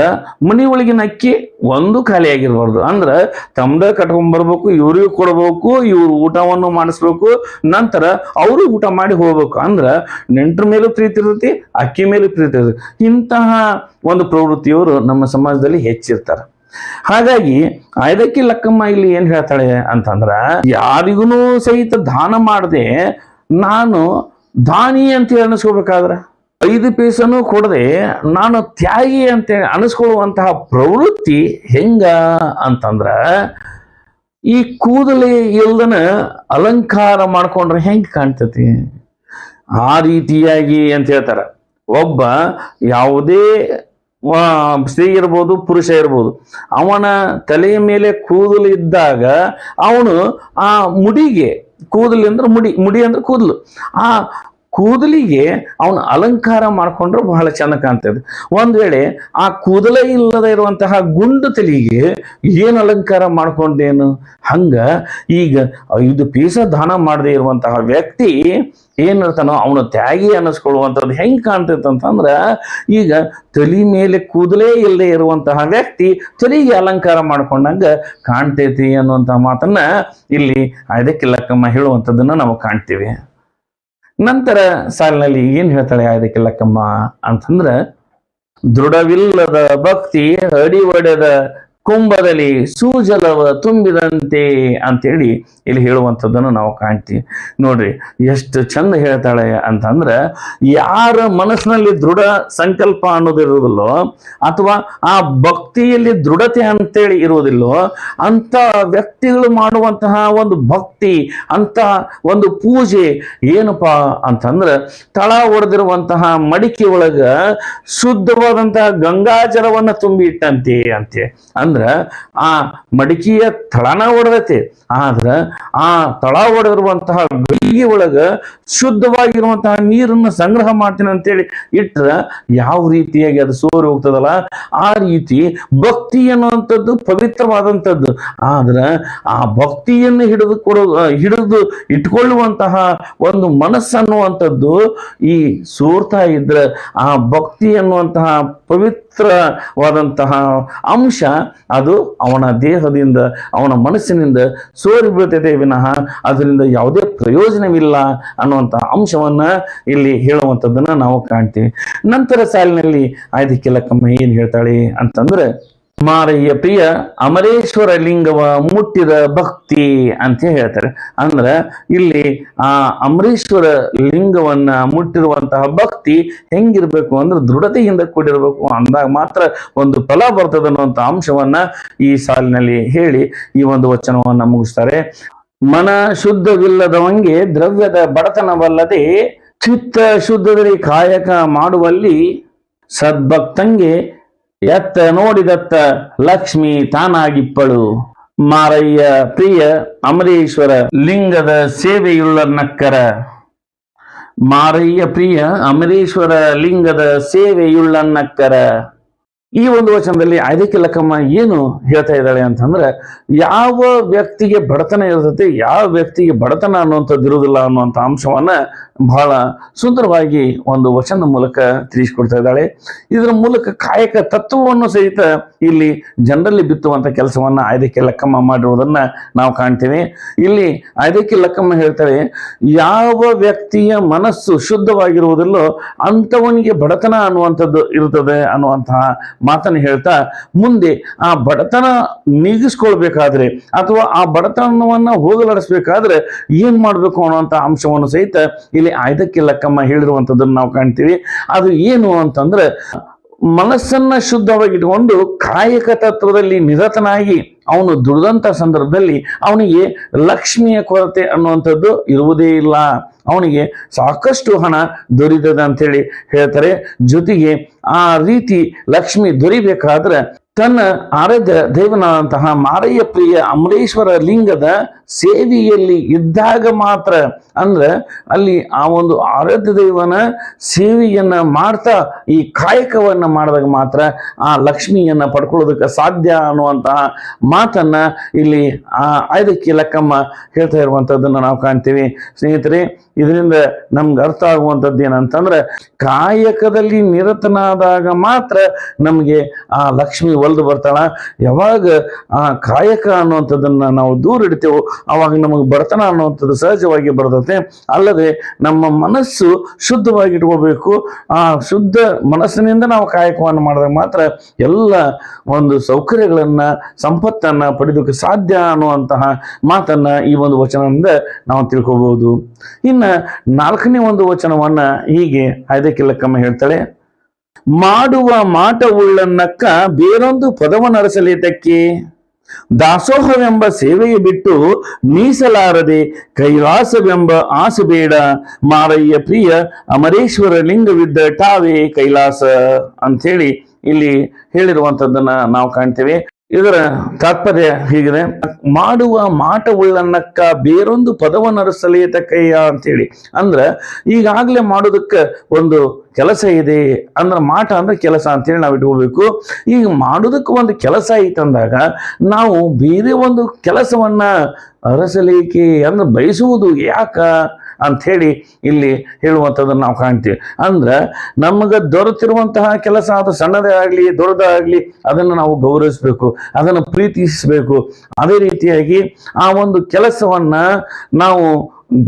ಮನೆ ಒಳಗಿನ ಅಕ್ಕಿ ಒಂದು ಖಾಲಿ ಆಗಿರ್ಬಾರ್ದು. ಅಂದ್ರ ತಮ್ದ ಕಟ್ಕೊಂಡ್ ಬರ್ಬೇಕು, ಇವ್ರಿಗೂ ಕೊಡ್ಬೇಕು, ಇವ್ರು ಊಟವನ್ನು ಮಾಡಿಸ್ಬೇಕು, ನಂತರ ಅವರು ಊಟ ಮಾಡಿ ಹೋಗ್ಬೇಕು. ಅಂದ್ರ ನೆಂಟರ ಮೇಲೂ ಪ್ರೀತಿ ಇರ್ತೈತಿ, ಅಕ್ಕಿ ಮೇಲೂ ಪ್ರೀತಿ ಇರ್ತೈತಿ. ಇಂತಹ ಒಂದು ಪ್ರವೃತ್ತಿಯವರು ನಮ್ಮ ಸಮಾಜದಲ್ಲಿ ಹೆಚ್ಚಿರ್ತಾರೆ. ಹಾಗಾಗಿ ಆಯ್ದಕ್ಕಿ ಲಕ್ಕಮ್ಮ ಇಲ್ಲಿ ಏನ್ ಹೇಳ್ತಾಳೆ ಅಂತಂದ್ರ, ಯಾರಿಗೂ ಸಹಿತ ದಾನ ಮಾಡದೆ ನಾನು ದಾನಿ ಅಂತ ಅನಿಸ್ಕೋಬೇಕಾದ್ರ 5 ಪೈಸನೂ ಕೊಡದೆ ನಾನು ತ್ಯಾಗಿ ಅಂತ ಅನಿಸ್ಕೊಳ್ಳುವಂತಹ ಪ್ರವೃತ್ತಿ ಹೆಂಗ ಅಂತಂದ್ರ, ಈ ಕೂದಲೇ ಇಲ್ದನ ಅಲಂಕಾರ ಮಾಡ್ಕೊಂಡ್ರೆ ಹೆಂಗ್ ಕಾಣ್ತತಿ ಆ ರೀತಿಯಾಗಿ ಅಂತ ಹೇಳ್ತಾರ. ಒಬ್ಬ ಯಾವುದೇ ಸ್ತ್ರೀ ಇರ್ಬೋದು, ಪುರುಷ ಇರ್ಬೋದು, ಅವನ ತಲೆಯ ಮೇಲೆ ಕೂದಲು ಇದ್ದಾಗ ಅವನು ಆ ಮುಡಿಗೆ, ಕೂದಲು ಅಂದ್ರೆ ಮುಡಿ ಅಂದ್ರೆ ಕೂದಲು, ಆ ಕೂದಲಿಗೆ ಅವನು ಅಲಂಕಾರ ಮಾಡ್ಕೊಂಡ್ರೆ ಬಹಳ ಚೆಂದ ಕಾಣ್ತದೆ. ಒಂದ್ ವೇಳೆ ಆ ಕೂದಲೇ ಇಲ್ಲದೆ ಇರುವಂತಹ ಗುಂಡು ತಲೆಗೆ ಏನು ಅಲಂಕಾರ ಮಾಡ್ಕೊಂಡೇನು? ಹಂಗ ಈಗ 5 ಪೈಸೆ ದಾನ ಮಾಡದೆ ಇರುವಂತಹ ವ್ಯಕ್ತಿ ಏನಿರ್ತಾನೋ ಅವನು ತ್ಯಾಗಿ ಅನ್ನಿಸ್ಕೊಳ್ಳುವಂಥದ್ದು ಹೆಂಗ್ ಕಾಣ್ತೈತೆ ಅಂತಂದ್ರ, ಈಗ ತಲೆ ಮೇಲೆ ಕೂದಲೇ ಇಲ್ಲದೆ ಇರುವಂತಹ ವ್ಯಕ್ತಿ ತಲೆಗೆ ಅಲಂಕಾರ ಮಾಡ್ಕೊಂಡಂಗ ಕಾಣ್ತೈತಿ ಅನ್ನುವಂತಹ ಮಾತನ್ನ ಇಲ್ಲಿ ಆಯ್ದಕ್ಕಿ ಲಕ್ಕಮ್ಮ ಹೇಳುವಂಥದ್ದನ್ನ ನಾವು ಕಾಣ್ತೀವಿ. ನಂತರ ಸಾಲಿನಲ್ಲಿ ಏನ್ ಹೇಳ್ತಾಳೆ ಆಯ್ದಕ್ಕಿ ಲಕ್ಕಮ್ಮ ಅಂತಂದ್ರ, ದೃಢವಿಲ್ಲದ ಭಕ್ತಿ ಅಡಿ ಒಡೆದ ಕುಂಭದಲ್ಲಿ ಸೂಜಲವ ತುಂಬಿದಂತೆ ಅಂತೇಳಿ ಇಲ್ಲಿ ಹೇಳುವಂಥದ್ದನ್ನು ನಾವು ಕಾಣ್ತೀವಿ. ನೋಡ್ರಿ ಎಷ್ಟು ಚಂದ ಹೇಳ್ತಾಳೆ ಅಂತಂದ್ರೆ, ಯಾರ ಮನಸ್ಸಿನಲ್ಲಿ ದೃಢ ಸಂಕಲ್ಪ ಅನ್ನೋದಿರುವುದಿಲ್ಲೋ ಅಥವಾ ಆ ಭಕ್ತಿಯಲ್ಲಿ ದೃಢತೆ ಅಂತೇಳಿ ಇರುವುದಿಲ್ಲೋ ಅಂತ ವ್ಯಕ್ತಿಗಳು ಮಾಡುವಂತಹ ಒಂದು ಭಕ್ತಿ, ಅಂತ ಒಂದು ಪೂಜೆ ಏನಪ್ಪಾ ಅಂತಂದ್ರೆ, ತಳ ಒಡೆದಿರುವಂತಹ ಮಡಿಕೆ ಒಳಗ ಶುದ್ಧವಾದಂತಹ ಗಂಗಾಜಲವನ್ನ ತುಂಬಿ ಇಟ್ಟಂತೆ ಅಂತೆ. ಅಂದ್ರ ಆ ಮಡಿಕೆಯ ತಳನ ಒಡೆದೈತೆ, ಆದ್ರ ಆ ತಳ ಒಡೆದಿರುವಂತಹ ಗಡಿಗೆ ಒಳಗ ಶುದ್ಧವಾಗಿರುವಂತಹ ನೀರನ್ನು ಸಂಗ್ರಹ ಮಾಡ್ತೀನಿ ಅಂತೇಳಿ ಇಟ್ರ ಯಾವ ರೀತಿಯಾಗಿ ಅದು ಸೋರಿ ಹೋಗ್ತದಲ್ಲ, ಆ ರೀತಿ ಭಕ್ತಿ ಅನ್ನುವಂಥದ್ದು ಪವಿತ್ರವಾದಂಥದ್ದು. ಆದ್ರ ಆ ಭಕ್ತಿಯನ್ನು ಹಿಡಿದು ಇಟ್ಕೊಳ್ಳುವಂತಹ ಒಂದು ಮನಸ್ಸನ್ನುವಂಥದ್ದು ಈ ಸೋರ್ತಾ ಇದ್ರೆ ಆ ಭಕ್ತಿ ಅನ್ನುವಂತಹ ಪವಿತ್ರವಾದಂತಹ ಅಂಶ ಅದು ಅವನ ದೇಹದಿಂದ, ಅವನ ಮನಸ್ಸಿನಿಂದ ಸೋರಿ ಬೀಳ್ತದೆ ವಿನಃ ಅದರಿಂದ ಯಾವುದೇ ಪ್ರಯೋಜನವಿಲ್ಲ ಅನ್ನುವಂತಹ ಅಂಶವನ್ನ ಇಲ್ಲಿ ಹೇಳುವಂಥದ್ದನ್ನ ನಾವು ಕಾಣ್ತೀವಿ. ನಂತರ ಸಾಲಿನಲ್ಲಿ ಆಯ್ದಕ್ಕೆ ಲಕ್ಕಮ್ಮ ಏನ್ ಹೇಳ್ತಾಳೆ ಅಂತಂದ್ರೆ, ಮಾರಯ್ಯ ಪ್ರಿಯ ಅಮರೇಶ್ವರ ಲಿಂಗವ ಮುಟ್ಟಿದ ಭಕ್ತಿ ಅಂತ ಹೇಳ್ತಾರೆ. ಅಂದ್ರ ಇಲ್ಲಿ ಆ ಅಮರೇಶ್ವರ ಲಿಂಗವನ್ನ ಮುಟ್ಟಿರುವಂತಹ ಭಕ್ತಿ ಹೆಂಗಿರ್ಬೇಕು ಅಂದ್ರೆ ದೃಢತೆಯಿಂದ ಕೂಡಿರ್ಬೇಕು, ಅಂದಾಗ ಮಾತ್ರ ಒಂದು ಫಲ ಬರ್ತದೆ ಅನ್ನುವಂಥ ಅಂಶವನ್ನ ಈ ಸಾಲಿನಲ್ಲಿ ಹೇಳಿ ಈ ಒಂದು ವಚನವನ್ನ ಮುಗಿಸ್ತಾರೆ. ಮನ ಶುದ್ಧವಿಲ್ಲದವಂಗೆ ದ್ರವ್ಯದ ಬಡತನವಲ್ಲದೆ ಚಿತ್ತ ಶುದ್ಧದಲ್ಲಿ ಕಾಯಕ ಮಾಡುವಲ್ಲಿ ಸದ್ಭಕ್ತಂಗೆ ಎತ್ತ ನೋಡಿದತ್ತ ಲಕ್ಷ್ಮಿ ತಾನಾಗಿಪ್ಪಳು. ಮಾರಯ್ಯ ಪ್ರಿಯ ಅಮರೇಶ್ವರ ಲಿಂಗದ ಸೇವೆಯುಳ್ಳ ನಕ್ಕರ. ಮಾರಯ್ಯ ಪ್ರಿಯ ಅಮರೇಶ್ವರ ಲಿಂಗದ ಸೇವೆಯುಳ್ಳ ನಕ್ಕರ. ಈ ಒಂದು ವಚನದಲ್ಲಿ ಆಯ್ದಕ್ಕೆ ಲಕ್ಕಮ್ಮ ಏನು ಹೇಳ್ತಾ ಇದ್ದಾಳೆ ಅಂತಂದ್ರೆ, ಯಾವ ವ್ಯಕ್ತಿಗೆ ಬಡತನ ಇರ್ತೈತಿ, ಯಾವ ವ್ಯಕ್ತಿಗೆ ಬಡತನ ಅನ್ನುವಂಥದ್ದು ಇರುವುದಿಲ್ಲ ಅನ್ನುವಂಥ ಅಂಶವನ್ನ ಬಹಳ ಸುಂದರವಾಗಿ ಒಂದು ವಚನದ ಮೂಲಕ ತಿಳಿಸಿಕೊಡ್ತಾ ಇದ್ದಾಳೆ. ಇದರ ಮೂಲಕ ಕಾಯಕ ತತ್ವವನ್ನು ಸಹಿತ ಇಲ್ಲಿ ಜನರಲ್ಲಿ ಬಿತ್ತುವಂತ ಕೆಲಸವನ್ನ ಆಯ್ದಕ್ಕೆ ಲಕ್ಕಮ್ಮ ಮಾಡಿರುವುದನ್ನ ನಾವು ಕಾಣ್ತೇವೆ. ಇಲ್ಲಿ ಆಯ್ದಕ್ಕೆ ಲಕ್ಕಮ್ಮ ಹೇಳ್ತಾರೆ, ಯಾವ ವ್ಯಕ್ತಿಯ ಮನಸ್ಸು ಶುದ್ಧವಾಗಿರುವುದಿಲ್ಲೋ ಅಂಥವನಿಗೆ ಬಡತನ ಅನ್ನುವಂಥದ್ದು ಇರುತ್ತದೆ ಅನ್ನುವಂತಹ ಮಾತನ್ನು ಹೇಳ್ತಾ, ಮುಂದೆ ಆ ಬಡತನ ನೀಗಿಸ್ಕೊಳ್ಬೇಕಾದ್ರೆ ಅಥವಾ ಆ ಬಡತನವನ್ನ ಹೋಗಲಾಡಿಸ್ಬೇಕಾದ್ರೆ ಏನ್ ಮಾಡ್ಬೇಕು ಅನ್ನುವಂಥ ಅಂಶವನ್ನು ಸಹಿತ ಇಲ್ಲಿ ಆಯ್ದಕ್ಕೆ ಲಕ್ಕಮ್ಮ ಹೇಳಿರುವಂಥದ್ದನ್ನು ನಾವು ಕಾಣ್ತೀವಿ. ಅದು ಏನು ಅಂತಂದ್ರೆ, ಮನಸ್ಸನ್ನ ಶುದ್ಧವಾಗಿಟ್ಕೊಂಡು ಕಾಯಕ ತತ್ವದಲ್ಲಿ ನಿರತನಾಗಿ ಅವನು ದುಡಿದಂತ ಸಂದರ್ಭದಲ್ಲಿ ಅವನಿಗೆ ಲಕ್ಷ್ಮಿಯ ಕೊರತೆ ಅನ್ನುವಂಥದ್ದು ಇರುವುದೇ ಇಲ್ಲ. ಅವನಿಗೆ ಸಾಕಷ್ಟು ಹಣ ದೊರೀತದೆ ಅಂತೇಳಿ ಹೇಳ್ತಾರೆ. ಜೊತೆಗೆ ಆ ರೀತಿ ಲಕ್ಷ್ಮಿ ದೊರಿಬೇಕಾದ್ರೆ ತನ್ನ ಆರಾಧ್ಯ ದೇವನಾದಂತಹ ಮಾರಯ್ಯ ಪ್ರಿಯ ಅಮರೇಶ್ವರ ಲಿಂಗದ ಸೇವೆಯಲ್ಲಿ ಇದ್ದಾಗ ಮಾತ್ರ, ಅಂದ್ರೆ ಅಲ್ಲಿ ಆ ಒಂದು ಆರಾಧ್ಯ ದೇವನ ಸೇವೆಯನ್ನ ಮಾಡ್ತಾ ಈ ಕಾಯಕವನ್ನ ಮಾಡಿದಾಗ ಮಾತ್ರ ಆ ಲಕ್ಷ್ಮಿಯನ್ನ ಪಡ್ಕೊಳ್ಳೋದಕ್ಕೆ ಸಾಧ್ಯ ಅನ್ನುವಂತಹ ಮಾತನ್ನ ಇಲ್ಲಿ ಆಯ್ದಕ್ಕೆ ಲಕ್ಕಮ್ಮ ಹೇಳ್ತಾ ಇರುವಂತದ್ದನ್ನು ನಾವು ಕಾಣ್ತೀವಿ. ಸ್ನೇಹಿತರೆ, ಇದರಿಂದ ನಮ್ಗೆ ಅರ್ಥ ಆಗುವಂಥದ್ದು ಏನಂತಂದ್ರೆ, ಕಾಯಕದಲ್ಲಿ ನಿರತನಾದಾಗ ಮಾತ್ರ ನಮಗೆ ಆ ಲಕ್ಷ್ಮಿ ಒಲ್ದು ಬರ್ತಾಳ. ಯಾವಾಗ ಆ ಕಾಯಕ ಅನ್ನುವಂಥದ್ದನ್ನ ನಾವು ದೂರ ಇಡ್ತೇವೋ ಅವಾಗ ನಮಗೆ ಬಡತನ ಅನ್ನುವಂಥದ್ದು ಸಹಜವಾಗಿ ಬರ್ತದೆ. ಅಲ್ಲದೆ ನಮ್ಮ ಮನಸ್ಸು ಶುದ್ಧವಾಗಿ ಇಟ್ಕೋಬೇಕು. ಆ ಶುದ್ಧ ಮನಸ್ಸಿನಿಂದ ನಾವು ಕಾಯಕವನ್ನು ಮಾಡಿದಾಗ ಮಾತ್ರ ಎಲ್ಲ ಒಂದು ಸೌಕರ್ಯಗಳನ್ನ, ಸಂಪತ್ತನ್ನ ಪಡೆಯೋದಕ್ಕೆ ಸಾಧ್ಯ ಅನ್ನುವಂತಹ ಮಾತನ್ನ ಈ ಒಂದು ವಚನದಿಂದ ನಾವು ತಿಳ್ಕೋಬಹುದು. ಇನ್ನ ನಾಲ್ಕನೇ ಒಂದು ವಚನವನ್ನ ಹೀಗೆ ಆಯ್ದಕ್ಕೆ ಲಕ್ಕಮ್ಮ ಹೇಳ್ತಾಳೆ, ಮಾಡುವ ಮಾಟವುಳ್ಳನ್ನಕ್ಕ ಬೇರೊಂದು ಪದವನ್ನರಸಲೇತಕ್ಕೆ ದಾಸೋಹವೆಂಬ ಸೇವೆಯ ಬಿಟ್ಟು ಮೀಸಲಾರದೆ ಕೈಲಾಸವೆಂಬ ಆಸೆ ಬೇಡ. ಮಾರಯ್ಯ ಪ್ರಿಯ ಅಮರೇಶ್ವರ ಲಿಂಗವಿದ್ದ ಟಾವೇ ಕೈಲಾಸ ಅಂಥೇಳಿ ಇಲ್ಲಿ ಹೇಳಿರುವಂಥದ್ದನ್ನ ನಾವು ಕಾಣ್ತೇವೆ. ಇದರ ತಾತ್ಪರ್ಯ ಹೀಗಿದೆ, ಮಾಡುವ ಮಾಟವುಳ್ಳನ್ನಕ್ಕ ಬೇರೊಂದು ಪದವನ್ನರಸಲೇತಕ್ಕಯ್ಯ ಅಂತೇಳಿ. ಅಂದ್ರ ಈಗಾಗಲೇ ಮಾಡೋದಕ್ಕೆ ಒಂದು ಕೆಲಸ ಇದೆ ಅಂದ್ರೆ, ಮಾಟ ಅಂದ್ರೆ ಕೆಲಸ ಅಂತೇಳಿ ನಾವು ಇಟ್ಕೋಬೇಕು. ಈಗ ಮಾಡೋದಕ್ಕೆ ಒಂದು ಕೆಲಸ ಐತಂದಾಗ ನಾವು ಬೇರೆ ಒಂದು ಕೆಲಸವನ್ನ ಅರಸಲಿಕ್ಕೆ ಅಂದ್ರೆ ಬಯಸುವುದು ಯಾಕ ಅಂಥೇಳಿ ಇಲ್ಲಿ ಹೇಳುವಂಥದ್ದನ್ನು ನಾವು ಕಾಣ್ತೀವಿ. ಅಂದ್ರೆ ನಮಗೆ ದೊರೆತಿರುವಂತಹ ಕೆಲಸ, ಅದು ಸಣ್ಣದೇ ಆಗಲಿ ದೊಡ್ಡದೇ ಆಗಲಿ, ಅದನ್ನು ನಾವು ಗೌರವಿಸಬೇಕು, ಅದನ್ನು ಪ್ರೀತಿಸಬೇಕು. ಅದೇ ರೀತಿಯಾಗಿ ಆ ಒಂದು ಕೆಲಸವನ್ನ ನಾವು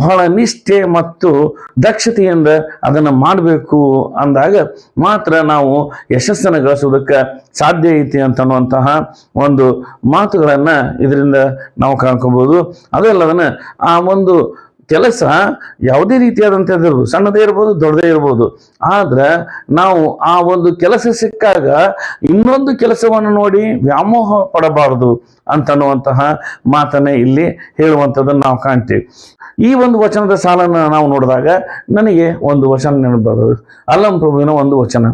ಬಹಳ ನಿಷ್ಠೆ ಮತ್ತು ದಕ್ಷತೆಯಿಂದ ಅದನ್ನು ಮಾಡಬೇಕು ಅಂದಾಗ ಮಾತ್ರ ನಾವು ಯಶಸ್ಸನ್ನು ಗಳಿಸೋದಕ್ಕೆ ಸಾಧ್ಯ ಐತಿ ಅಂತನ್ನುವಂತಹ ಒಂದು ಮಾತುಗಳನ್ನು ಇದರಿಂದ ನಾವು ಕಾಣ್ಕೋಬಹುದು. ಅದಲ್ಲದನ್ನ ಆ ಒಂದು ಕೆಲಸ ಯಾವುದೇ ರೀತಿಯಾದಂಥದ್ದು ಸಣ್ಣದೇ ಇರ್ಬೋದು ದೊಡ್ಡದೇ ಇರ್ಬೋದು, ಆದ್ರೆ ನಾವು ಆ ಒಂದು ಕೆಲಸ ಸಿಕ್ಕಾಗ ಇನ್ನೊಂದು ಕೆಲಸವನ್ನು ನೋಡಿ ವ್ಯಾಮೋಹ ಪಡಬಾರದು ಅಂತನ್ನುವಂತಹ ಮಾತನ್ನೇ ಇಲ್ಲಿ ಹೇಳುವಂಥದ್ದನ್ನು ನಾವು ಕಾಣ್ತೀವಿ. ಈ ಒಂದು ವಚನದ ಸಾಲನ್ನು ನಾವು ನೋಡಿದಾಗ ನನಗೆ ಒಂದು ವಚನ ನೆನಪು, ಅಲ್ಲಂ ಪ್ರಭುವಿನ ಒಂದು ವಚನ,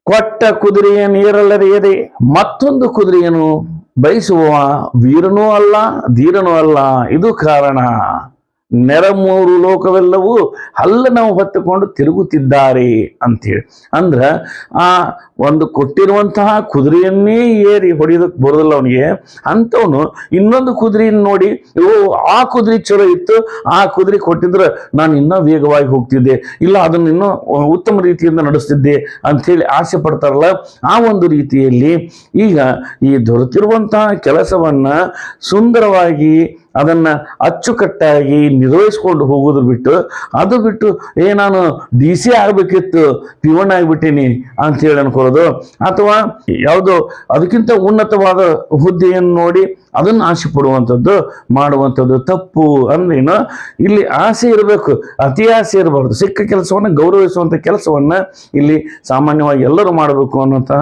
ಕೊಟ್ಟ ಕುದುರೆಯ ನೀರಲ್ಲರಿಯದೆ ಮತ್ತೊಂದು ಕುದುರೆಯನ್ನು ಬಯಸುವ ವೀರನೂ ಅಲ್ಲ ಧೀರನೂ ಅಲ್ಲ, ಇದು ಕಾರಣ ನೆರಮೂರು ಲೋಕವೆಲ್ಲವೂ ಹಲ್ಲನ್ನು ಹೊತ್ತುಕೊಂಡು ತಿರುಗುತ್ತಿದ್ದಾರೆ ಅಂತೇಳಿ. ಅಂದ್ರ ಆ ಒಂದು ಕೊಟ್ಟಿರುವಂತಹ ಕುದುರೆಯನ್ನೇ ಏರಿ ಹೊಡೆಯೋದಕ್ಕೆ ಬರೋದಿಲ್ಲ ಅವನಿಗೆ, ಅಂಥವನು ಇನ್ನೊಂದು ಕುದುರೆಯನ್ನು ನೋಡಿ ಆ ಕುದುರೆ ಚಲೋ ಇತ್ತು, ಆ ಕುದುರೆ ಕೊಟ್ಟಿದ್ರೆ ನಾನು ಇನ್ನೂ ವೇಗವಾಗಿ ಹೋಗ್ತಿದ್ದೆ, ಇಲ್ಲ ಅದನ್ನು ಇನ್ನೂ ಉತ್ತಮ ರೀತಿಯಿಂದ ನಡೆಸ್ತಿದ್ದೆ ಅಂಥೇಳಿ ಆಸೆ ಪಡ್ತಾರಲ್ಲ, ಆ ಒಂದು ರೀತಿಯಲ್ಲಿ ಈಗ ಈ ದೊರೆತಿರುವಂತಹ ಕೆಲಸವನ್ನ ಸುಂದರವಾಗಿ ಅದನ್ನ ಅಚ್ಚುಕಟ್ಟಾಗಿ ನಿರ್ವಹಿಸ್ಕೊಂಡು ಹೋಗೋದು ಬಿಟ್ಟು, ಅದು ಬಿಟ್ಟು ನಾನು DC ಆಗ್ಬೇಕಿತ್ತು P1 ಆಗ್ಬಿಟ್ಟೀನಿ ಅಂತ ಹೇಳಿ ಅನ್ಕೊಳ್ಳೋದು, ಅಥವಾ ಯಾವುದೋ ಅದಕ್ಕಿಂತ ಉನ್ನತವಾದ ಹುದ್ದೆಯನ್ನು ನೋಡಿ ಅದನ್ನು ಆಸೆ ಪಡುವಂಥದ್ದು ಮಾಡುವಂಥದ್ದು ತಪ್ಪು. ಅಂದ್ರೇನು, ಇಲ್ಲಿ ಆಸೆ ಇರಬೇಕು, ಅತಿ ಆಸೆ ಇರಬಾರ್ದು. ಸಿಕ್ಕ ಕೆಲಸವನ್ನು ಗೌರವಿಸುವಂಥ ಕೆಲಸವನ್ನ ಇಲ್ಲಿ ಸಾಮಾನ್ಯವಾಗಿ ಎಲ್ಲರೂ ಮಾಡಬೇಕು ಅನ್ನುವಂತಹ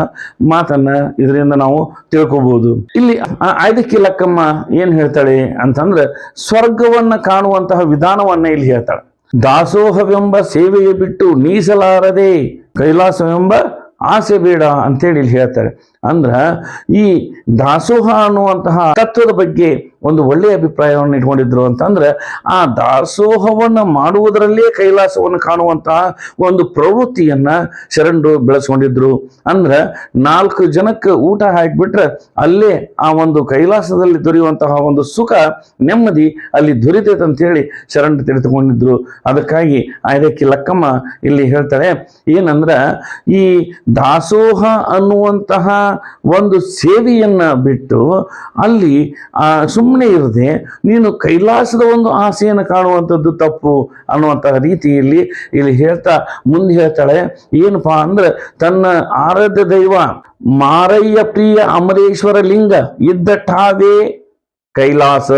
ಮಾತನ್ನ ಇದರಿಂದ ನಾವು ತಿಳ್ಕೋಬಹುದು. ಇಲ್ಲಿ ಆಯ್ದಕ್ಕಿ ಲಕ್ಕಮ್ಮ ಏನ್ ಹೇಳ್ತಾಳೆ ಅಂತಂದ್ರೆ, ಸ್ವರ್ಗವನ್ನ ಕಾಣುವಂತಹ ವಿಧಾನವನ್ನ ಇಲ್ಲಿ ಹೇಳ್ತಾಳೆ. ದಾಸೋಹವೆಂಬ ಸೇವೆಗೆ ಬಿಟ್ಟು ನೀಸಲಾರದೆ ಕೈಲಾಸವೆಂಬ ಆಸೆ ಬೇಡ ಅಂತೇಳಿ ಇಲ್ಲಿ ಹೇಳ್ತಾರೆ. ಅಂದ್ರ ಈ ದಾಸೋಹ ಅನ್ನುವಂತಹ ತತ್ವದ ಬಗ್ಗೆ ಒಂದು ಒಳ್ಳೆಯ ಅಭಿಪ್ರಾಯವನ್ನು ಇಟ್ಕೊಂಡಿದ್ರು ಅಂತಂದ್ರೆ, ಆ ದಾಸೋಹವನ್ನ ಮಾಡುವುದರಲ್ಲೇ ಕೈಲಾಸವನ್ನು ಕಾಣುವಂತಹ ಒಂದು ಪ್ರವೃತ್ತಿಯನ್ನ ಶರಣರು ಬೆಳೆಸ್ಕೊಂಡಿದ್ರು. ಅಂದ್ರ 4 ಜನಕ್ಕೆ ಊಟ ಹಾಕಿಬಿಟ್ರೆ ಅಲ್ಲೇ ಆ ಒಂದು ಕೈಲಾಸದಲ್ಲಿ ದೊರೆಯುವಂತಹ ಒಂದು ಸುಖ ನೆಮ್ಮದಿ ಅಲ್ಲಿ ದೊರೀತೈತೆ ಅಂತ ಹೇಳಿ ಶರಣರು ತಿಳಿದುಕೊಂಡಿದ್ರು. ಅದಕ್ಕಾಗಿ ಆಯ್ದಕ್ಕಿ ಲಕ್ಕಮ್ಮ ಇಲ್ಲಿ ಹೇಳ್ತಾರೆ ಏನಂದ್ರ, ಈ ದಾಸೋಹ ಅನ್ನುವಂತಹ ಒಂದು ಸೇವೆಯನ್ನ ಬಿಟ್ಟು ಅಲ್ಲಿ ಸುಮ್ಮನೆ ಇರದೆ ನೀನು ಕೈಲಾಸದ ಒಂದು ಆಸೆಯನ್ನು ಕಾಣುವಂಥದ್ದು ತಪ್ಪು ಅನ್ನುವಂತಹ ರೀತಿಯಲ್ಲಿ ಇಲ್ಲಿ ಮುಂದೆ ಹೇಳ್ತಾಳೆ. ಏನಪ್ಪಾ ಅಂದ್ರೆ, ತನ್ನ ಆರಾಧ್ಯ ದೈವ ಮಾರಯ್ಯ ಪ್ರಿಯ ಅಮರೇಶ್ವರ ಲಿಂಗ ಇದ್ದಟ್ಟಾವೇ ಕೈಲಾಸ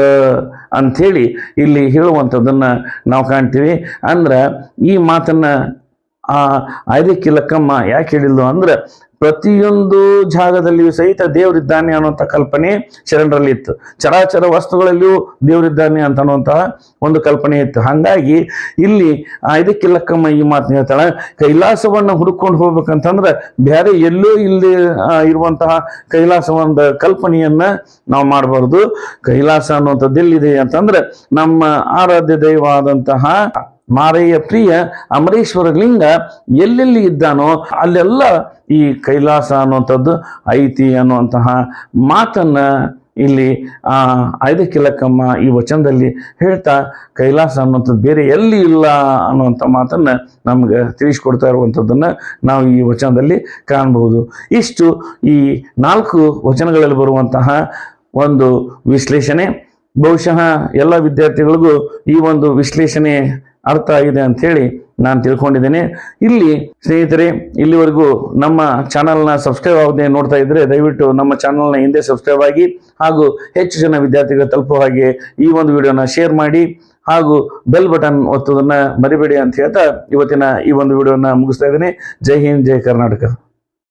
ಅಂಥೇಳಿ ಇಲ್ಲಿ ಹೇಳುವಂಥದ್ದನ್ನ ನಾವು ಕಾಣ್ತೀವಿ. ಅಂದ್ರ ಈ ಮಾತನ್ನ ಆಯ್ದಕ್ಕಿ ಲಕ್ಕಮ್ಮ ಯಾಕೆ ಹೇಳಿದ್ಲು ಅಂದ್ರೆ, ಪ್ರತಿಯೊಂದು ಜಾಗದಲ್ಲಿಯೂ ಸಹಿತ ದೇವರಿದ್ದಾನೆ ಅನ್ನುವಂಥ ಕಲ್ಪನೆ ಶರಣರಲ್ಲಿ ಇತ್ತು. ಚರಾಚರ ವಸ್ತುಗಳಲ್ಲಿಯೂ ದೇವರಿದ್ದಾನೆ ಅಂತ ಅನ್ನುವಂತಹ ಒಂದು ಕಲ್ಪನೆ ಇತ್ತು. ಹಾಗಾಗಿ ಇಲ್ಲಿ ಆಯ್ದಕ್ಕಿ ಲಕ್ಕಮ್ಮ ಈ ಮಾತನ್ನ ಹೇಳ್ತಾಳೆ, ಕೈಲಾಸವನ್ನ ಹುಡುಕೊಂಡು ಹೋಗ್ಬೇಕಂತಂದ್ರೆ ಬೇರೆ ಎಲ್ಲೋ ಇಲ್ಲಿ ಇರುವಂತಹ ಕೈಲಾಸ ಒಂದು ಕಲ್ಪನೆಯನ್ನ ನಾವು ಮಾಡಬಾರ್ದು. ಕೈಲಾಸ ಅನ್ನುವಂಥದ್ದು ಎಲ್ಲಿದೆ ಅಂತಂದ್ರೆ, ನಮ್ಮ ಆರಾಧ್ಯ ದೈವ ಆದಂತಹ ಮಾರಯ್ಯ ಪ್ರಿಯ ಅಮರೇಶ್ವರ ಲಿಂಗ ಎಲ್ಲೆಲ್ಲಿ ಇದ್ದಾನೋ ಅಲ್ಲೆಲ್ಲ ಈ ಕೈಲಾಸ ಅನ್ನುವಂಥದ್ದು ಐತಿ ಅನ್ನುವಂತಹ ಮಾತನ್ನ ಇಲ್ಲಿ ಆಯ್ದಕ್ಕಿ ಲಕ್ಕಮ್ಮ ಈ ವಚನದಲ್ಲಿ ಹೇಳ್ತಾ, ಕೈಲಾಸ ಅನ್ನುವಂಥದ್ದು ಬೇರೆ ಎಲ್ಲಿ ಇಲ್ಲ ಅನ್ನುವಂಥ ಮಾತನ್ನ ನಮ್ಗೆ ತಿಳಿಸ್ಕೊಡ್ತಾ ಇರುವಂಥದ್ದನ್ನ ನಾವು ಈ ವಚನದಲ್ಲಿ ಕಾಣಬಹುದು. ಇಷ್ಟು ಈ 4 ವಚನಗಳಲ್ಲಿ ಬರುವಂತಹ ಒಂದು ವಿಶ್ಲೇಷಣೆ. ಬಹುಶಃ ಎಲ್ಲ ವಿದ್ಯಾರ್ಥಿಗಳಿಗೂ ಈ ಒಂದು ವಿಶ್ಲೇಷಣೆ ಅರ್ಥ ಆಗಿದೆ ಅಂತ ಹೇಳಿ ನಾನು ತಿಳ್ಕೊಂಡಿದ್ದೇನೆ. ಇಲ್ಲಿ ಸ್ನೇಹಿತರೆ, ಇಲ್ಲಿವರೆಗೂ ನಮ್ಮ ಚಾನಲ್ನ ಸಬ್ಸ್ಕ್ರೈಬ್ ಆಗದೆ ನೋಡ್ತಾ ಇದ್ರೆ ದಯವಿಟ್ಟು ನಮ್ಮ ಚಾನಲ್ನ ಹಿಂದೆ ಸಬ್ಸ್ಕ್ರೈಬ್ ಆಗಿ, ಹಾಗೂ ಹೆಚ್ಚು ಜನ ವಿದ್ಯಾರ್ಥಿಗಳು ತಲುಪುವ ಹಾಗೆ ಈ ಒಂದು ವಿಡಿಯೋನ ಶೇರ್ ಮಾಡಿ, ಹಾಗೂ ಬೆಲ್ ಬಟನ್ ಒತ್ತೋದನ್ನ ಮರಿಬೇಡಿ ಅಂತ ಹೇಳ್ತಾ ಇವತ್ತಿನ ಈ ಒಂದು ವಿಡಿಯೋನ ಮುಗಿಸ್ತಾ ಇದ್ದೀನಿ. ಜೈ ಹಿಂದ್, ಜೈ ಕರ್ನಾಟಕ.